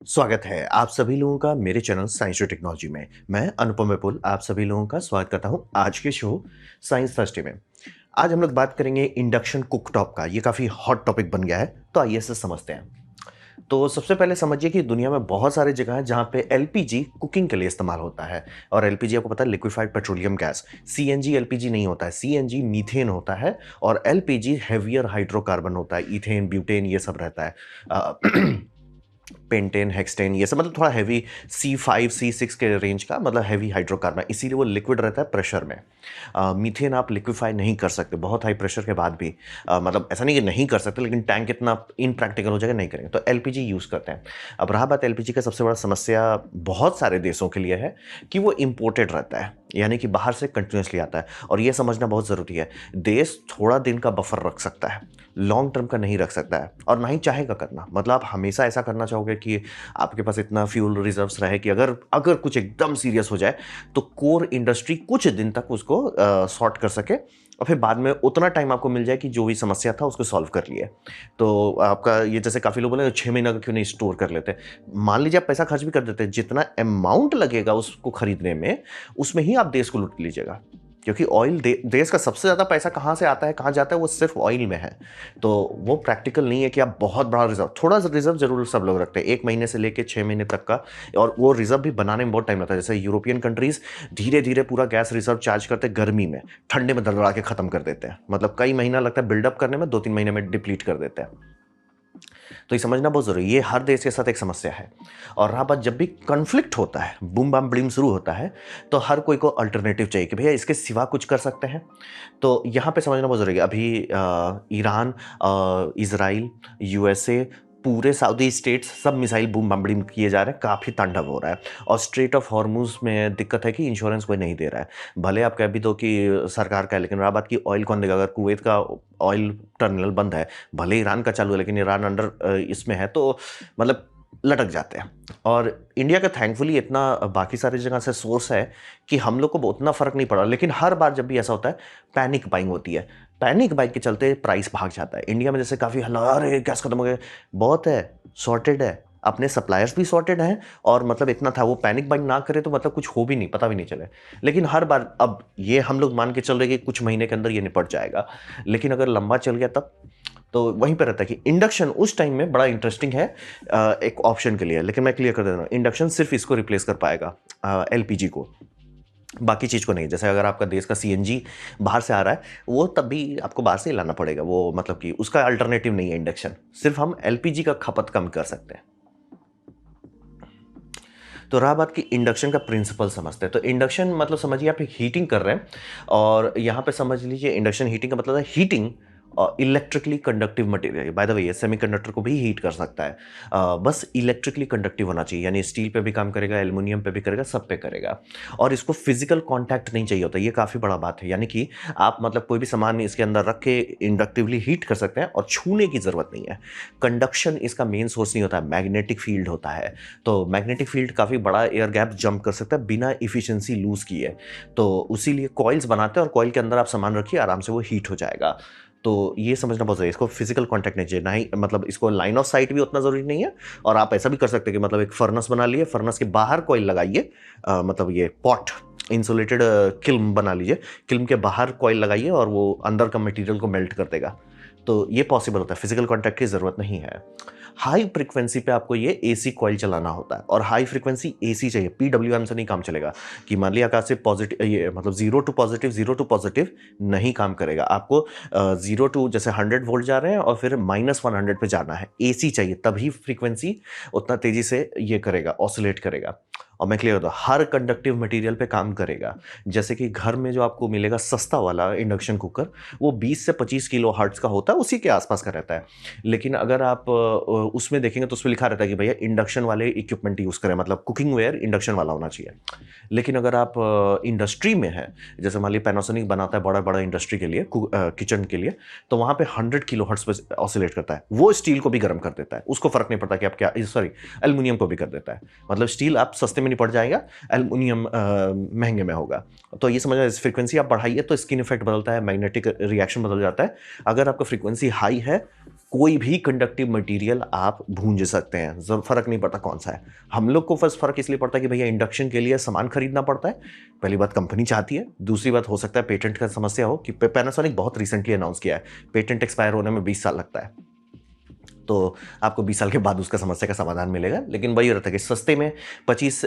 स्वागत है आप सभी लोगों का मेरे चैनल साइंस और टेक्नोलॉजी में। मैं अनुपम विपुल आप सभी लोगों का स्वागत करता हूं आज के शो साइंस थर्सडे में। आज हम लोग बात करेंगे इंडक्शन कुकटॉप का। ये काफ़ी हॉट टॉपिक बन गया है, तो आइए इसे समझते हैं। तो सबसे पहले समझिए कि दुनिया में बहुत सारी जगह है जहाँ पे एलपीजी कुकिंग के लिए इस्तेमाल होता है। और एलपीजी आपको पता है, liquefied petroleum gas. CNG LPG नहीं होता है, सीएनजी मीथेन होता है। और एलपीजी हेवियर हाइड्रोकार्बन होता है, इथेन ब्यूटेन ये सब रहता है। पेंटेन हेक्सटेन ये सब मतलब थोड़ा हैवी C5 C6 के रेंज का, मतलब हैवी हाइड्रोकार्बन, इसीलिए वो लिक्विड रहता है प्रेशर में। मीथेन आप लिक्विफाई नहीं कर सकते बहुत हाई प्रेशर के बाद भी। मतलब ऐसा नहीं कि नहीं कर सकते, लेकिन टैंक इतना इनप्रैक्टिकल हो जाएगा, नहीं करेंगे। तो एलपीजी यूज़ करते हैं। अब रहा बात एलपीजी का, सबसे बड़ा समस्या बहुत सारे देशों के लिए है कि वो इम्पोर्टेड रहता है, यानी कि बाहर से कंटिन्यूसली आता है। और ये समझना बहुत ज़रूरी है, देश थोड़ा दिन का बफर रख सकता है, लॉन्ग टर्म का नहीं रख सकता है, और ना ही चाहेगा करना। मतलब आप हमेशा ऐसा करना चाहोगे कि आपके पास इतना फ्यूल रिजर्व्स रहे कि अगर अगर कुछ एकदम सीरियस हो जाए तो कोर इंडस्ट्री कुछ दिन तक उसको सॉर्ट कर सके, और फिर बाद में उतना टाइम आपको मिल जाए कि जो भी समस्या था उसको सॉल्व कर लिए। तो आपका ये, जैसे काफ़ी लोग बोले 6 महीने का क्यों नहीं स्टोर कर लेते। मान लीजिए आप पैसा खर्च भी कर देते, जितना अमाउंट लगेगा उसको खरीदने में, उसमें ही आप देश को लूट लीजिएगा। क्योंकि ऑयल देश का सबसे ज़्यादा पैसा कहाँ से आता है, कहाँ जाता है, वो सिर्फ ऑयल में है। तो वो प्रैक्टिकल नहीं है कि आप बहुत बड़ा रिजर्व, थोड़ा सा रिजर्व जरूर सब लोग रखते हैं, 1 महीने से लेकर 6 महीने तक का। और वो रिजर्व भी बनाने में बहुत टाइम लगता है। जैसे यूरोपियन कंट्रीज धीरे धीरे पूरा गैस रिजर्व चार्ज करते हैं गर्मी में, ठंडे में दरदरा के खत्म कर देते हैं। मतलब कई महीना लगता है बिल्डअप करने में, 2-3 महीने में डिप्लीट कर देते हैं। तो ये समझना बहुत जरूरी है, ये हर देश के साथ एक समस्या है। और रहा बात, जब भी कॉन्फ्लिक्ट होता है, बूम बाम ब्लीम शुरू होता है, तो हर कोई को अल्टरनेटिव चाहिए कि भैया इसके सिवा कुछ कर सकते हैं। तो यहाँ पे समझना बहुत जरूरी है। अभी ईरान, इजराइल, यूएसए, पूरे साउदी स्टेट्स सब मिसाइल बूम बम ब्लीम किए जा रहे हैं, काफ़ी तांडव हो रहा है। और स्ट्रेट ऑफ हॉर्मुज में दिक्कत है कि इंश्योरेंस कोई नहीं दे रहा है। भले आप कह भी दो कि सरकार का है, लेकिन रहा बात की ऑयल कौन देगा। अगर कुवैत का ऑयल टर्मिनल बंद है, भले ईरान का चालू है, लेकिन ईरान अंडर इसमें है, तो मतलब लटक जाते हैं। और इंडिया का थैंकफुली इतना बाकी सारी जगह से सोर्स है कि हम लोग को उतना फर्क नहीं पड़ा। लेकिन हर बार जब भी ऐसा होता है, पैनिक बाइंग होती है। पैनिक बाइंग के चलते प्राइस भाग जाता है। इंडिया में जैसे काफ़ी हल्ला, अरे गैस खत्म हो गया, बहुत है, सॉर्टेड है, अपने सप्लायर्स भी सॉर्टेड हैं। और मतलब इतना था, वो पैनिक बाइंग ना करे तो मतलब कुछ हो भी नहीं, पता भी नहीं चले। लेकिन हर बार अब ये हम लोग मान के चल रहे कि कुछ महीने के अंदर ये निपट जाएगा, लेकिन अगर लंबा चल गया तब। तो वहीं पर रहता है कि इंडक्शन उस टाइम में बड़ा इंटरेस्टिंग है एक ऑप्शन के लिए। लेकिन मैं क्लियर कर देता हूँ, इंडक्शन सिर्फ इसको रिप्लेस कर पाएगा, एलपीजी को, बाकी चीज़ को नहीं। जैसे अगर आपका देश का सीएनजी बाहर से आ रहा है, वो तब भी आपको बाहर से ही लाना पड़ेगा। वो मतलब कि उसका अल्टरनेटिव नहीं है इंडक्शन, सिर्फ हम एलपीजी का खपत कम कर सकते हैं। तो रहा बात कि इंडक्शन का प्रिंसिपल समझते हैं। तो इंडक्शन मतलब समझिए आप हीटिंग कर रहे हैं, और यहाँ पे समझ लीजिए इंडक्शन हीटिंग का मतलब है heating electrically conductive material. By the way ये सेमीकंडक्टर को भी हीट कर सकता है। बस इलेक्ट्रिकली कंडक्टिव होना चाहिए, यानी स्टील पे भी काम करेगा, एल्युमिनियम पे भी करेगा, सब पे करेगा। और इसको फिजिकल कांटेक्ट नहीं चाहिए होता, ये काफ़ी बड़ा बात है। यानी कि आप मतलब कोई भी सामान इसके अंदर रख के इंडक्टिवली हीट कर सकते हैं, और छूने की ज़रूरत नहीं है। कंडक्शन इसका मेन सोर्स नहीं होता, मैग्नेटिक फील्ड होता है। तो मैग्नेटिक फील्ड काफ़ी बड़ा एयर गैप जंप कर सकता है बिना इफिशियंसी लूज किए। तो उसी लिए कॉइल्स बनाते हैं, और कॉइल के अंदर आप सामान रखिए, आराम से वो हीट हो जाएगा। तो ये समझना बहुत ज़रूरी है। इसको फिजिकल कांटेक्ट नहीं चाहिए, ना ही मतलब इसको लाइन ऑफ साइट भी उतना ज़रूरी नहीं है। और आप ऐसा भी कर सकते हैं कि मतलब एक फर्नेस बना लिए, फर्नेस के बाहर कॉइल लगाइए, मतलब ये पॉट इंसुलेटेड किल्म बना लीजिए, किल्म के बाहर कॉइल लगाइए, और वो अंदर का मटेरियल को मेल्ट कर देगा। तो ये पॉसिबल होता है, फिजिकल कांटेक्ट की ज़रूरत नहीं है। हाई फ्रीक्वेंसी पे आपको ये एसी कॉइल चलाना होता है, और हाई फ्रीक्वेंसी एसी चाहिए, पीडब्ल्यूएम से नहीं काम चलेगा। कि मान लिया आकाश से पॉजिटिव, ये मतलब जीरो टू पॉजिटिव नहीं काम करेगा। आपको 0 to जैसे 100 वोल्ट जा रहे हैं, और फिर -100 पे जाना है, एसी चाहिए, तभी फ्रीक्वेंसी उतना तेजी से ये करेगा, ऑसिलेट करेगा। और मैं क्लियर होता हूँ, हर कंडक्टिव मटेरियल पे काम करेगा। जैसे कि घर में जो आपको मिलेगा सस्ता वाला इंडक्शन कुकर, वो 20 से 25 किलो हर्ट्ज का होता है, उसी के आसपास का रहता है। लेकिन अगर आप उसमें देखेंगे तो उसमें लिखा रहता है कि भैया इंडक्शन वाले इक्विपमेंट यूज़ करें, मतलब कुकिंग वेयर इंडक्शन वाला होना चाहिए। लेकिन अगर आप इंडस्ट्री में है, जैसे मान लीजिए पैनासोनिक बनाता है बड़ा बड़ा इंडस्ट्री के लिए, किचन के लिए, तो वहाँ पे 100 किलो हर्ट्ज पे ऑसिलेट करता है। वो स्टील को भी गर्म कर देता है, उसको फर्क नहीं पड़ता कि आप क्या, सॉरी, एल्युमिनियम को भी कर देता है। मतलब स्टील आप सस्ते में नहीं पड़ जाएगा, एल्युमिनियम महंगे में होगा। तो ये समझना, फ्रीक्वेंसी आप बढ़ाइए तो स्किन इफेक्ट बदलता है, मैग्नेटिक रिएक्शन बदल जाता है। अगर आपका फ्रीक्वेंसी हाई है, कोई भी कंडक्टिव मटेरियल आप भूंज सकते हैं, फर्क नहीं पड़ता कौन सा है। हम लोग को फर्स्ट फर्क इसलिए पड़ता है कि भैया इंडक्शन के लिए सामान खरीदना पड़ता है, पहली बात कंपनी चाहती है, दूसरी बात हो सकता है पेटेंट का समस्या हो, कि पैनासोनिक बहुत रिसेंटली अनाउंस किया है पेटेंट एक्सपायर होने में 20 साल लगता है, तो आपको 20 साल के बाद उसका समस्या का समाधान मिलेगा। लेकिन वही रहता है कि सस्ते में 20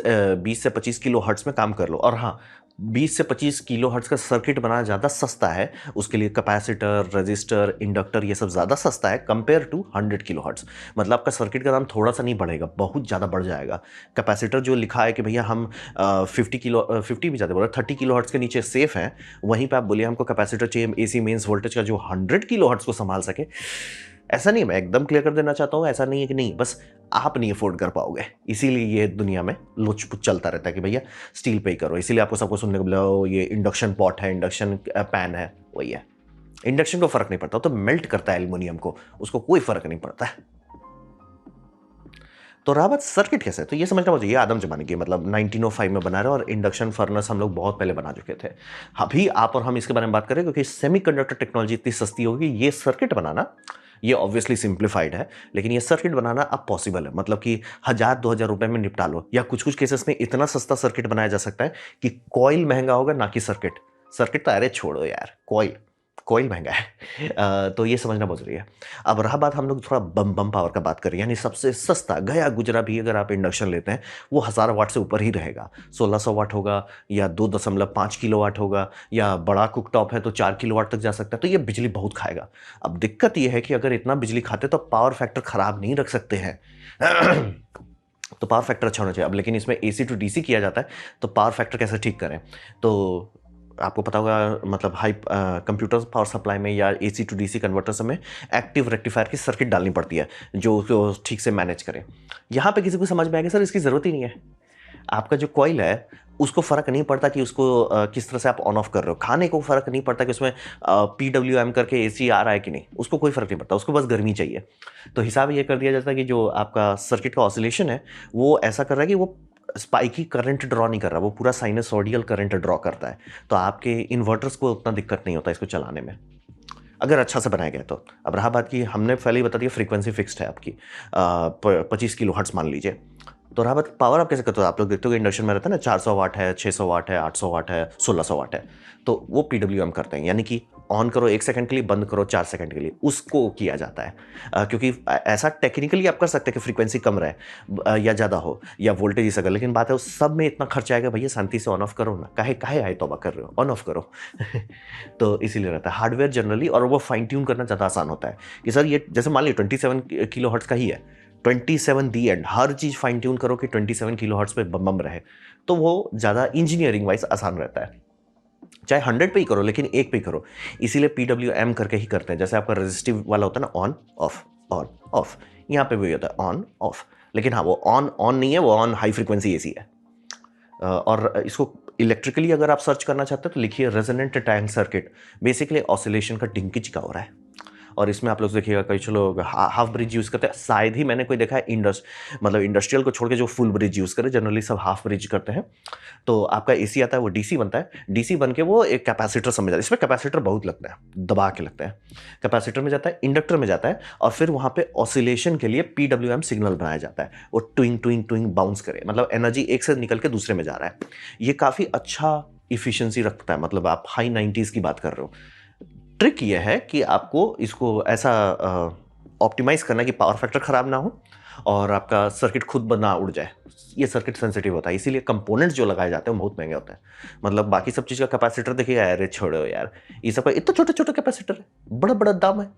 से 25 किलो हर्ट्ज में काम कर लो। और हाँ, 20 से 25 किलो हर्ट्ज का सर्किट बनाना ज़्यादा सस्ता है, उसके लिए कैपेसिटर, रजिस्टर, इंडक्टर ये सब ज़्यादा सस्ता है कंपेयर टू 100 किलो हर्ट्ज। मतलब आपका सर्किट का दाम थोड़ा सा नहीं बढ़ेगा, बहुत ज़्यादा बढ़ जाएगा। कैपेसिटर जो लिखा है कि भैया हम 50 भी ज़्यादा बोल रहे 30 किलो हर्ट्ज के नीचे सेफ हैं, वहीं पर आप बोलिए हमको कैपेसिटर चाहिए AC मेन्स वोल्टेज का जो 100 किलो हर्ट्ज को संभाल सके। ऐसा नहीं, मैं एकदम क्लियर कर देना चाहता हूँ, ऐसा नहीं है कि नहीं, बस आप नहीं अफोर्ड कर पाओगे, इसीलिए ये दुनिया में लुच-पुच चलता रहता है कि भैया स्टील पे ही करो। इसीलिए आपको सबको सुनने को मिला ये इंडक्शन पॉट है, इंडक्शन पैन है, वही है। इंडक्शन को फर्क नहीं पड़ता, तो मेल्ट करता है एल्युमिनियम को, उसको कोई फर्क नहीं पड़ता है। तो रहा बात सर्किट कैसे, तो ये समझना मुझे, ये आदम जमाने की, मतलब 1905 में बना रहे, और इंडक्शन फर्नेस हम लोग बहुत पहले बना चुके थे। अभी आप और हम इसके बारे में बात करें क्योंकि सेमीकंडक्टर टेक्नोलॉजी इतनी सस्ती होगी, ये सर्किट बनाना, ये ऑब्वियसली सिंप्लीफाइड है, लेकिन ये सर्किट बनाना अब पॉसिबल है। मतलब कि 1000-2000 रुपए में निपटा लो, या कुछ कुछ केसेस में इतना सस्ता सर्किट बनाया जा सकता है कि कॉइल महंगा होगा ना कि सर्किट। सर्किट तो अरे छोड़ो यार, कॉइल महंगा है। तो ये समझना बहुत जरूरी है। अब रहा बात, हम लोग थोड़ा बम पावर का बात करें, यानी सबसे सस्ता गया गुजरा भी अगर आप इंडक्शन लेते हैं, वो 1000 वाट से ऊपर ही रहेगा। 1600 वाट होगा, या 2.5 किलो वाट होगा, या बड़ा कुकटॉप है तो 4 किलो वाट तक जा सकता है। तो ये बिजली बहुत खाएगा। अब दिक्कत ये है कि अगर इतना बिजली खाते तो पावर फैक्टर खराब नहीं रख सकते हैं। तो पावर फैक्टर अच्छा होना चाहिए। अब लेकिन इसमें AC टू DC किया जाता है, तो पावर फैक्टर कैसे ठीक करें, तो आपको पता होगा, मतलब हाई कंप्यूटर पावर सप्लाई में या AC टू DC कन्वर्टर्स में एक्टिव रेक्टिफायर की सर्किट डालनी पड़ती है जो ठीक से मैनेज करे। यहाँ पे किसी को समझ में आएगा सर इसकी ज़रूरत ही नहीं है। आपका जो कॉइल है उसको फ़र्क नहीं पड़ता कि उसको किस तरह से आप ऑन ऑफ कर रहे हो, खाने को फ़र्क नहीं पड़ता कि उसमें PWM करके AC आ रहा है कि नहीं, उसको कोई फ़र्क नहीं पड़ता, उसको बस गर्मी चाहिए। तो हिसाब ये कर दिया जाता है कि जो आपका सर्किट का ऑसिलेशन है वो ऐसा कर रहा है कि वो स्पाइकी करंट ड्रॉ नहीं कर रहा, वो पूरा साइनसॉइडल करंट ड्रॉ करता है। तो आपके इन्वर्टर्स को उतना दिक्कत नहीं होता इसको चलाने में, अगर अच्छा से बनाया गया तो। अब रहा बात कि हमने पहले ही बता दिया फ्रीक्वेंसी फिक्स्ड है आपकी 25 किलो हर्ट्ज मान लीजिए। तो रहा बात पावर आप कैसे करते हो, आप लोग देखते हो इंडक्शन में रहता है ना, 400 वाट है, 600 वाट है, 800 वाट है, 1600 वाट है, तो वो PWM करते हैं, यानी कि ऑन करो 1 सेकंड के लिए, बंद करो 4 सेकंड के लिए, उसको किया जाता है। क्योंकि ऐसा टेक्निकली आप कर सकते हैं कि फ्रीक्वेंसी कम रहे या ज़्यादा हो, या वोल्टेज इस अगर, लेकिन बात है उस सब में इतना खर्चा आएगा, भैया शांति से ऑन ऑफ करो ना, काहे आए तौबा कर रहे हो, ऑन ऑफ करो। तो इसीलिए रहता है हार्डवेयर जनरली, और वो फाइन ट्यून करना ज़्यादा आसान होता है कि सर ये जैसे मान लीजिए 27 किलो हर्ट्ज का ही है, 27 दी एंड, हर चीज़ फाइन ट्यून करो कि 27 किलो हर्ट्ज पे बम रहे, तो वो ज़्यादा इंजीनियरिंग वाइज आसान रहता है। चाहे 100 पे ही करो, लेकिन एक पे ही करो, इसीलिए PWM करके ही करते हैं। जैसे आपका रेजिस्टिव वाला होता है ना, ऑन ऑफ, यहाँ पे भी होता है ऑन ऑफ, लेकिन हाँ वो ऑन नहीं है, वो ऑन हाई फ्रीक्वेंसी AC है। और इसको इलेक्ट्रिकली अगर आप सर्च करना चाहते हैं तो लिखिए resonant tank circuit, basically oscillation का डिंकिच का हो रहा है। और इसमें आप लोग देखिएगा कुछ लोग हाफ ब्रिज यूज़ करते हैं, शायद ही मैंने कोई देखा है मतलब इंडस्ट्रियल को छोड़ के जो फुल ब्रिज यूज़ करे, जनरली सब हाफ ब्रिज करते हैं। तो आपका AC आता है, वो DC बनता है, DC बन के वो एक कैपेसिटर समझ जाता है, इसमें कैपेसिटर बहुत लगता है, दबा के लगता है, कैपेसिटर में जाता है, इंडक्टर में जाता है, और फिर वहाँ पे ऑसिलेशन के लिए PWM सिग्नल बनाया जाता है, वो ट्विंग ट्विंग ट्विंग बाउंस करे, मतलब एनर्जी एक से निकल के दूसरे में जा रहा है। ये काफ़ी अच्छा इफिशियंसी रखता है, मतलब आप हाई 90s की बात कर रहे हो। ट्रिक ये है कि आपको इसको ऐसा ऑप्टिमाइज करना कि पावर फैक्टर खराब ना हो और आपका सर्किट खुद ना उड़ जाए। ये सर्किट सेंसिटिव होता है, इसीलिए कंपोनेंट्स जो लगाए जाते हैं बहुत महंगे होते हैं। मतलब बाकी सब चीज़ का कैपेसिटर देखिए, अरे छोड़ो यार, ये सब का इतना छोटा छोटा कैपेसिटर है, बड़ा बड़ा दाम है,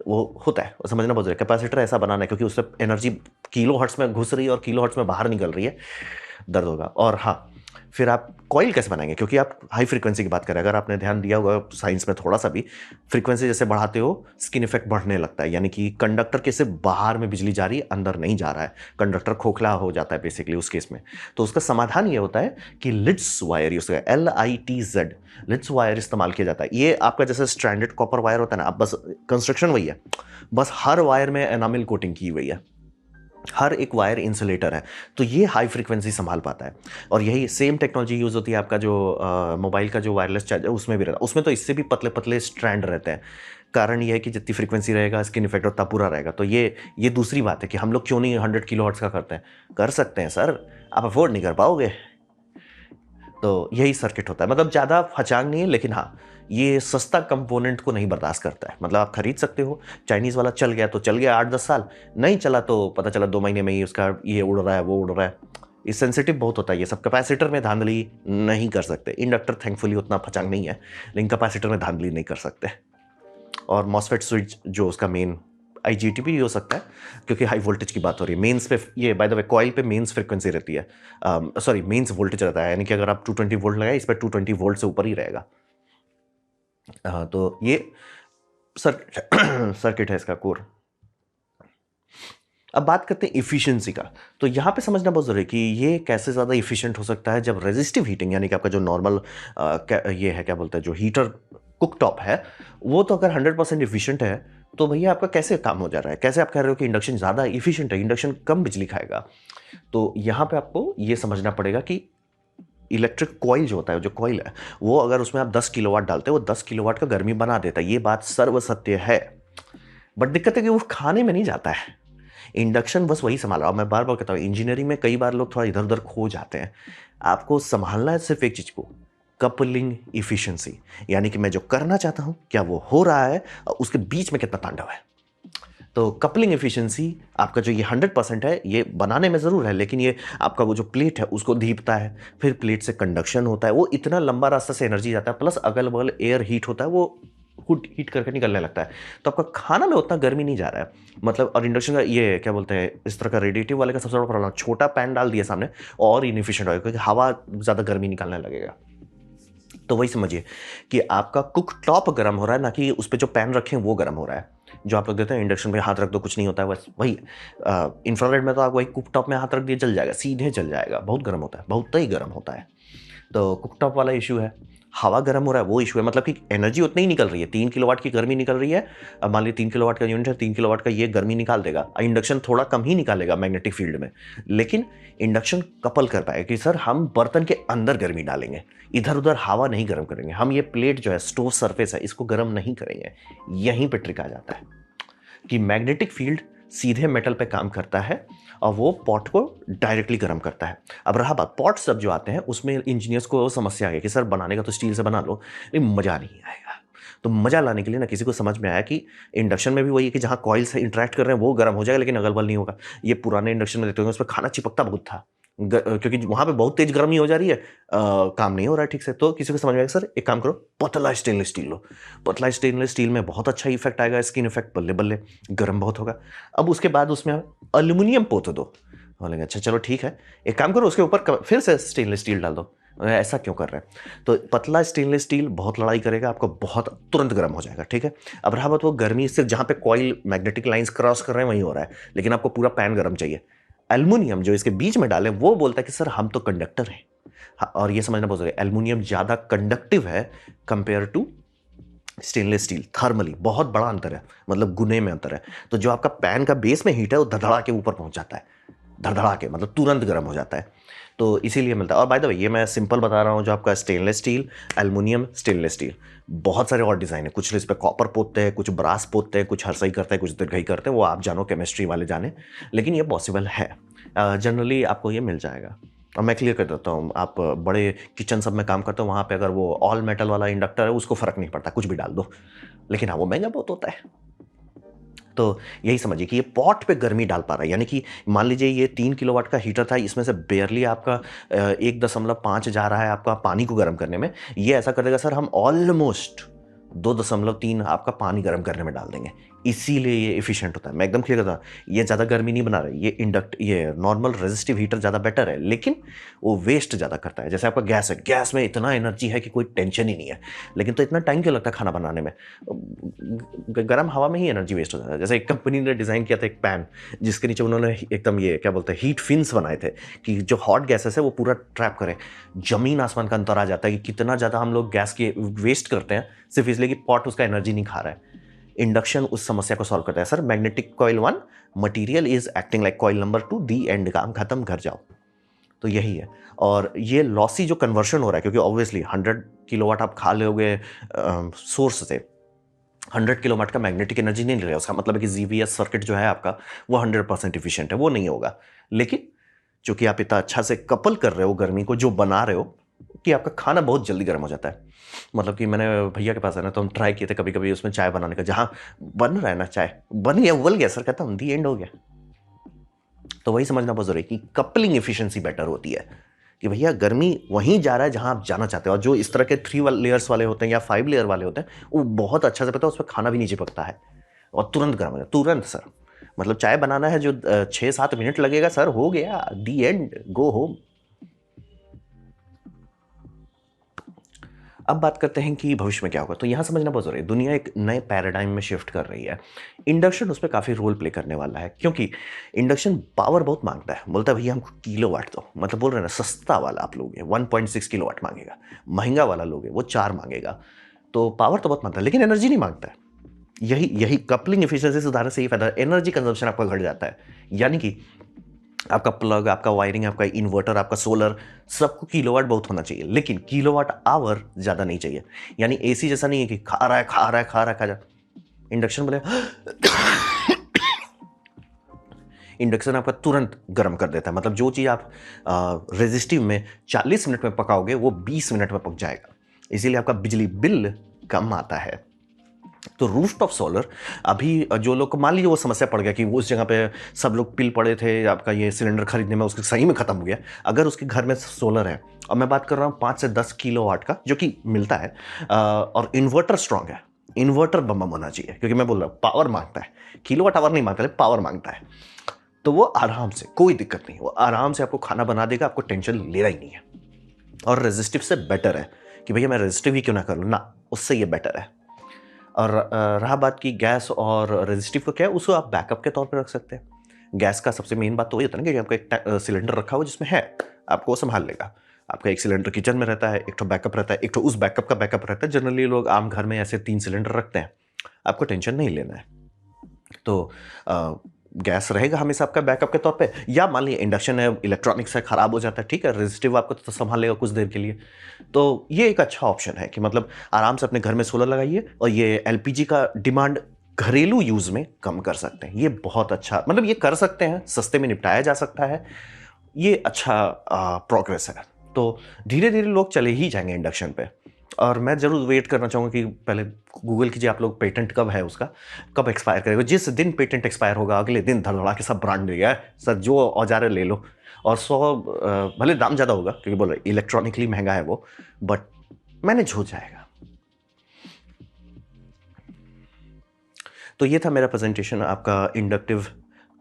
वो होता है, वो समझना बहुत जरूरी है। कैपेसिटर ऐसा बनाना है क्योंकि उससे एनर्जी किलो हर्ट्ज में घुस रही है और किलो हर्ट्ज में बाहर निकल रही है, दर्द होगा। और हाँ, फिर आप कॉइल कैसे बनाएंगे, क्योंकि आप हाई फ्रीक्वेंसी की बात करें, अगर आपने ध्यान दिया होगा साइंस में थोड़ा सा भी, फ्रीक्वेंसी जैसे बढ़ाते हो स्किन इफेक्ट बढ़ने लगता है, यानी कि कंडक्टर के से बाहर में बिजली जा रही है, अंदर नहीं जा रहा है, कंडक्टर खोखला हो जाता है बेसिकली उस केस में। तो उसका समाधान ये होता है कि लिट्स वायर यूज करें, LITZ, लिट्स वायर इस्तेमाल किया जाता है। ये आपका जैसे स्ट्रैंडेड कॉपर वायर होता है ना, अब बस कंस्ट्रक्शन वही है, बस हर वायर में एनामिल कोटिंग की हुई है, हर एक वायर इंसुलेटर है, तो ये हाई फ्रीक्वेंसी संभाल पाता है। और यही सेम टेक्नोलॉजी यूज़ होती है आपका जो मोबाइल का जो वायरलेस चार्जर उसमें भी रहता है। उसमें तो इससे भी पतले पतले स्ट्रैंड रहते हैं। कारण ये है कि जितनी फ्रीक्वेंसी रहेगा स्किन इफेक्ट उतना पूरा रहेगा। तो ये दूसरी बात है कि हम लोग क्यों नहीं 100 किलो हर्ट्ज का करते हैं। कर सकते हैं सर, आप अफोर्ड नहीं कर पाओगे। तो यही सर्किट होता है, मतलब ज़्यादा फचांग नहीं है, लेकिन हाँ ये सस्ता कंपोनेंट को नहीं बर्दाश्त करता है। मतलब आप खरीद सकते हो, चाइनीज़ वाला चल गया तो चल गया 8-10 साल, नहीं चला तो पता चला 2 महीने में ही उसका ये उड़ रहा है वो उड़ रहा है। ये सेंसिटिव बहुत होता है ये सब। कैपेसिटर में धांधली नहीं कर सकते। इंडक्टर थैंकफुली उतना फचांग नहीं है, लेकिन कैपेसिटर में धांधली नहीं कर सकते। और मॉसफेट स्विच जो उसका मेन IGBT भी हो सकता है, क्योंकि हाई वोल्टेज की बात हो रही है। मेंस पे ये बाय द वे कॉइल पे मेंस फ्रीक्वेंसी रहती है, सॉरी मेंस वोल्टेज रहता है, यानी कि अगर आप 220 वोल्ट लगाए इस पर 220 वोल्ट से ऊपर ही रहेगा। तो ये सर्किट है इसका कोर। अब बात करते हैं इफिशिएंसी का। तो यहाँ पे समझना बहुत जरूरी है कि ये कैसे ज़्यादा इफिशिएंट हो सकता है जब रेजिस्टिव हीटिंग, यानी कि आपका जो नॉर्मल ये है क्या बोलते हैं जो हीटर कुकटॉप है, वो तो अगर 100% इफिशिएंट है तो भैया आपका कैसे काम हो जा रहा है। कैसे आप कह रहे हो कि इंडक्शन ज़्यादा इफिशिएंट है, इंडक्शन कम बिजली खाएगा। तो यहाँ पे आपको ये समझना पड़ेगा कि इलेक्ट्रिक कॉइल जो होता है, जो कॉइल है, वो अगर उसमें आप 10 किलोवाट डालते हो, वो 10 किलोवाट का गर्मी बना देता है। ये बात सर्वसत्य है। बट दिक्कत है कि वो खाने में नहीं जाता है। इंडक्शन बस वही संभाल रहा हूं। मैं बार बार कहता हूँ, इंजीनियरिंग में कई बार लोग थोड़ा इधर उधर खो जाते हैं। आपको संभालना है सिर्फ एक चीज को, कपलिंग इफिशिएंसी, यानी कि मैं जो करना चाहता हूं क्या वो हो रहा है और उसके बीच में कितना तांडव है। तो कपलिंग एफिशिएंसी आपका जो ये 100% है, ये बनाने में ज़रूर है, लेकिन ये आपका वो जो प्लेट है उसको धीपता है, फिर प्लेट से कंडक्शन होता है, वो इतना लंबा रास्ता से एनर्जी जाता है, प्लस अगल बगल एयर हीट होता है, वो हीट करके निकलने लगता है। तो आपका खाना में उतना गर्मी नहीं जा रहा है, मतलब। और इंडक्शन का ये क्या बोलते हैं, इस तरह का रेडिएटिव वाले का सबसे बड़ा प्रॉब्लम, छोटा पैन डाल दिया सामने और इनएफिशिएंट होगा, क्योंकि हवा ज़्यादा गर्मी निकालने लगेगा। तो वही समझिए कि आपका कुक टॉप गर्म हो रहा है, ना कि उस पर जो पैन रखे हैं वो गर्म हो रहा है। जो आप लोग देते हैं इंडक्शन पे हाथ रख दो कुछ नहीं होता है, बस वही। इंफ्रारेड में तो आप वही कुक टॉप में हाथ रख दिए जल जाएगा, सीधे जल जाएगा। बहुत गर्म होता है, बहुत ही गर्म होता है। तो कुकटॉप वाला इशू है। हवा गर्म हो रहा है वो इशू है, मतलब कि एनर्जी उतनी ही निकल रही है, 3 किलोवाट की गर्मी निकल रही है। अब मान लीजिए 3 किलोवाट का यूनिट है, 3 किलोवाट का ये गर्मी निकाल देगा। इंडक्शन थोड़ा कम ही निकालेगा मैग्नेटिक फील्ड में, लेकिन इंडक्शन कपल कर पाएगा कि सर हम बर्तन के अंदर गर्मी डालेंगे, इधर उधर हवा नहीं गर्म करेंगे। हम ये प्लेट जो है, स्टोव सरफेस है, इसको गर्म नहीं करेंगे। यहीं पर ट्रिक आ जाता है कि मैग्नेटिक फील्ड सीधे मेटल पे काम करता है और वो पॉट को डायरेक्टली गर्म करता है। अब रहा बात पॉट सब जो आते हैं, उसमें इंजीनियर्स को समस्या आ गई कि सर बनाने का तो स्टील से बना लो, लेकिन मज़ा नहीं आएगा। तो मज़ा लाने के लिए ना किसी को समझ में आया कि इंडक्शन में भी वही है कि जहाँ कॉइल से इंटरेक्ट कर रहे हैं वो गर्म हो जाएगा, लेकिन अगल बगल नहीं होगा। ये पुराने इंडक्शन में देखते होंगे, उस पर खाना चिपकता बहुत था, क्योंकि वहाँ पे बहुत तेज गर्मी हो जा रही है, काम नहीं हो रहा है ठीक से। तो किसी को समझ में आएगा सर एक काम करो, पतला स्टेनलेस स्टील लो। पतला स्टेनलेस स्टील में बहुत अच्छा इफेक्ट आएगा, स्किन इफेक्ट बल्ले बल्ले, गर्म बहुत होगा। अब उसके बाद उसमें एल्यूमिनियम पोत दो। बोलेंगे अच्छा चलो ठीक है, एक काम करो उसके ऊपर फिर से स्टेनलेस स्टील डाल दो। ऐसा क्यों कर रहे हैं? तो पतला स्टेनलेस स्टील बहुत लड़ाई करेगा, आपको बहुत तुरंत गर्म हो जाएगा, ठीक है। अब रहा बात वो गर्मी, सिर्फ जहाँ पे कॉइल मैग्नेटिक लाइंस क्रॉस कर रहे हैं वहीं हो रहा है, लेकिन आपको पूरा पैन गर्म चाहिए। एल्युमिनियम जो इसके बीच में डाले वो बोलता है कि सर हम तो कंडक्टर हैं। हाँ, और ये समझना बहुत जरूरी है, एल्युमिनियम ज़्यादा कंडक्टिव है compare to stainless steel. Thermally बहुत बड़ा अंतर है, मतलब गुने में अंतर है। तो जो आपका पैन का बेस में हीट है वो धड़धड़ा के ऊपर पहुंच जाता है, धड़धड़ा के मतलब तुरंत गर्म हो जाता है। तो इसीलिए मिलता है। और बाय द वे ये मैं सिंपल बता रहा हूँ, जो आपका stainless steel, aluminium, stainless steel, बहुत सारे और डिज़ाइन है। कुछ इस पर कॉपर पोतते हैं, कुछ ब्रास पोतते हैं, कुछ हरसई करते हैं, कुछ दीर्घई करते हैं, वो आप जानो, केमिस्ट्री वाले जाने, लेकिन ये पॉसिबल है। जनरली आपको ये मिल जाएगा। और मैं क्लियर कर देता हूँ, आप बड़े किचन सब में काम करते हो, वहाँ पे अगर वो ऑल मेटल वाला इंडक्टर है उसको फ़र्क नहीं पड़ता, कुछ भी डाल दो, लेकिन हाँ वो महंगा बहुत होता है। तो यही समझिए कि ये पॉट पे गर्मी डाल पा रहा है, यानी कि मान लीजिए ये 3 किलोवाट का हीटर था, इसमें से बेयरली आपका 1.5 जा रहा है आपका पानी को गर्म करने में। ये ऐसा कर देगा सर हम ऑलमोस्ट 2.3 आपका पानी गर्म करने में डाल देंगे, इसीलिए ये एफिशिएंट होता है। मैं एकदम क्लियर करता हूँ, ये ज़्यादा गर्मी नहीं बना रहा है, ये नॉर्मल रेजिस्टिव हीटर ज़्यादा बेटर है, लेकिन वो वेस्ट ज़्यादा करता है। जैसे आपका गैस है, गैस में इतना एनर्जी है कि कोई टेंशन ही नहीं है, लेकिन तो इतना टाइम क्यों लगता है खाना बनाने में? गर्म हवा में ही एनर्जी वेस्ट हो जाता है। जैसे एक कंपनी ने डिज़ाइन किया था एक पैन, जिसके नीचे उन्होंने एकदम ये क्या बोलते हैं हीट फिन्स बनाए थे कि जो हॉट गैसेस है वो पूरा ट्रैप करें। जमीन आसमान का अंतर आ जाता है कि कितना ज़्यादा हम लोग गैस के वेस्ट करते हैं सिर्फ इसलिए कि पॉट उसका एनर्जी नहीं खा रहा है। इंडक्शन उस समस्या को सॉल्व करता है। Sir magnetic coil 1, material is acting like coil number 2, the and, काम खत्म, घर जाओ। तो यही है। और ये लॉसी जो कन्वर्शन हो रहा है, क्योंकि ऑब्वियसली 100 किलोवाट आप खा लोगे सोर्स से, 100 किलोवाट का मैग्नेटिक एनर्जी नहीं ले रहे, उसका मतलब है कि जीवीएस सर्किट जो है आपका वो 100% इफिशिएंट है, वो नहीं होगा। लेकिन चूंकि आप इतना अच्छा से कपल कर रहे हो गर्मी को जो बना रहे हो, कि आपका खाना बहुत जल्दी गर्म हो जाता है। मतलब कि मैंने भैया के पास है ना, तो हम ट्राई किए थे कभी कभी उसमें चाय बनाने का, जहां बन रहा है ना चाय, बन गया, उबल गया सर, कहता हूं दी एंड हो गया। तो वही समझना बहुत जरूरी है कि कपलिंग एफिशिएंसी बेटर होती है, कि भैया गर्मी वहीं जा रहा है जहां आप जाना चाहते हो। और जो इस तरह के 3 लेयर्स वाले होते हैं या 5 लेयर वाले होते हैं, वो बहुत अच्छा से पता है, उसमें खाना भी नहीं चिपकता है और तुरंत गर्म हो जाए, तुरंत सर। मतलब चाय बनाना है जो 6-7 मिनट लगेगा सर, हो गया, दी एंड, गो होम। अब बात करते हैं कि भविष्य में क्या होगा। तो यहाँ समझना बहुत जरूरी है, दुनिया एक नए पैराडाइम में शिफ्ट कर रही है। इंडक्शन उस पर काफ़ी रोल प्ले करने वाला है, क्योंकि इंडक्शन पावर बहुत मांगता है। बोलता है भैया हमको किलोवाट दो, मतलब बोल रहे हैं ना, सस्ता वाला आप लोगे 1.6 किलोवाट मांगेगा, महंगा वाला लोगे वो 4 मांगेगा। तो पावर तो बहुत मांगता है, लेकिन एनर्जी नहीं मांगता है। यही यही कपलिंग एफिशिएंसी सुधारने से ये फायदा है, एनर्जी कंजम्पशन आपका घट जाता है। यानी कि आपका प्लग, आपका वायरिंग, आपका इन्वर्टर, आपका सोलर, सबको किलोवाट बहुत होना चाहिए, लेकिन किलोवाट आवर ज़्यादा नहीं चाहिए। यानी एसी जैसा नहीं है कि खा रहा है खा रहा है खा रहा है खा जा। इंडक्शन बोले इंडक्शन आपका तुरंत गर्म कर देता है। मतलब जो चीज़ आप रेजिस्टिव में 40 मिनट में पकाओगे, वो 20 मिनट में पक जाएगा। इसीलिए आपका बिजली बिल कम आता है। तो रूफटॉप सोलर, अभी जो लोग, मान लीजिए वो समस्या पड़ गया कि वो उस जगह पे सब लोग पिल पड़े थे आपका ये सिलेंडर खरीदने में, उसके सही में खत्म हो गया। अगर उसके घर में सोलर है, और मैं बात कर रहा हूँ 5 से 10 किलोवाट का, जो कि मिलता है, और इन्वर्टर स्ट्रांग है, इन्वर्टर बम होना चाहिए, क्योंकि मैं बोल रहा हूँ पावर मांगता है, किलोवाट आवर नहीं मांगता, पावर मांगता है। तो वो आराम से, कोई दिक्कत नहीं, वो आराम से आपको खाना बना देगा, आपको टेंशन लेना ही नहीं है। और रेजिस्टिव से बेटर है कि भैया मैं रेजिस्टिव ही क्यों ना करूँ ना, उससे ये बेटर है। और रहा बात की गैस और रेजिस्टिव को, क्या है उसको आप बैकअप के तौर पे रख सकते हैं। गैस का सबसे मेन बात तो वही होता है ना कि आपका एक सिलेंडर रखा हुआ जिसमें है, आपको संभाल लेगा। आपका एक सिलेंडर किचन में रहता है, एक तो बैकअप रहता है, एक तो उस बैकअप का बैकअप रहता है। जनरली लोग आम घर में ऐसे 3 सिलेंडर रखते हैं, आपको टेंशन नहीं लेना है। तो गैस रहेगा हमेशा आपका बैकअप के तौर पे। या मान लीजिए इंडक्शन है, इलेक्ट्रॉनिक्स है, खराब हो जाता है, ठीक है, रेजिस्टिव आपको तो संभाल लेगा कुछ देर के लिए। तो ये एक अच्छा ऑप्शन है कि मतलब आराम से अपने घर में सोलर लगाइए, और ये एलपीजी का डिमांड घरेलू यूज में कम कर सकते हैं। ये बहुत अच्छा, मतलब ये कर सकते हैं, सस्ते में निपटाया जा सकता है, ये अच्छा प्रोग्रेस है। तो धीरे धीरे लोग चले ही जाएंगे इंडक्शन पे। और मैं जरूर वेट करना चाहूँगा कि पहले गूगल कीजिए आप लोग, पेटेंट कब है उसका, कब एक्सपायर करेगा। जिस दिन पेटेंट एक्सपायर होगा, अगले दिन धड़धड़ा के सब ब्रांड दिया है सर, जो औजार है ले लो। और 100 भले दाम ज़्यादा होगा, क्योंकि बोल रहे इलेक्ट्रॉनिकली महंगा है वो, बट मैनेज हो जाएगा। तो ये था मेरा प्रेजेंटेशन आपका इंडक्टिव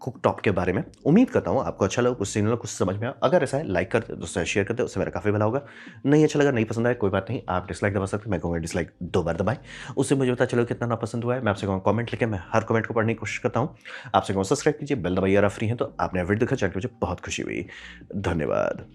कुकटॉप के बारे में। उम्मीद करता हूँ आपको अच्छा लगा, कुछ सीखने कुछ समझ में आया। अगर ऐसा है, लाइक कर दे, दोस्तों शेयर कर दे, उससे मेरा काफ़ी भला होगा। नहीं अच्छा लगा, नहीं पसंद आया, कोई बात नहीं, आप डिसलाइक दबा सकते हैं। मैं कहूँगा डिसलाइक 2 बार दबाएं, उससे मुझे पता चलो कितना ना पसंद हुआ है। मैं आपसे कहूँगा कमेंट लिखे, मैं हर कमेंट को पढ़ने की कोशिश करता हूँ। आपसे कहूँगा सब्सक्राइब कीजिए, बेल दबाइए, अगर फ्री हैं तो। आपने वीडियो देखा, चैनल मुझे बहुत खुशी हुई। धन्यवाद।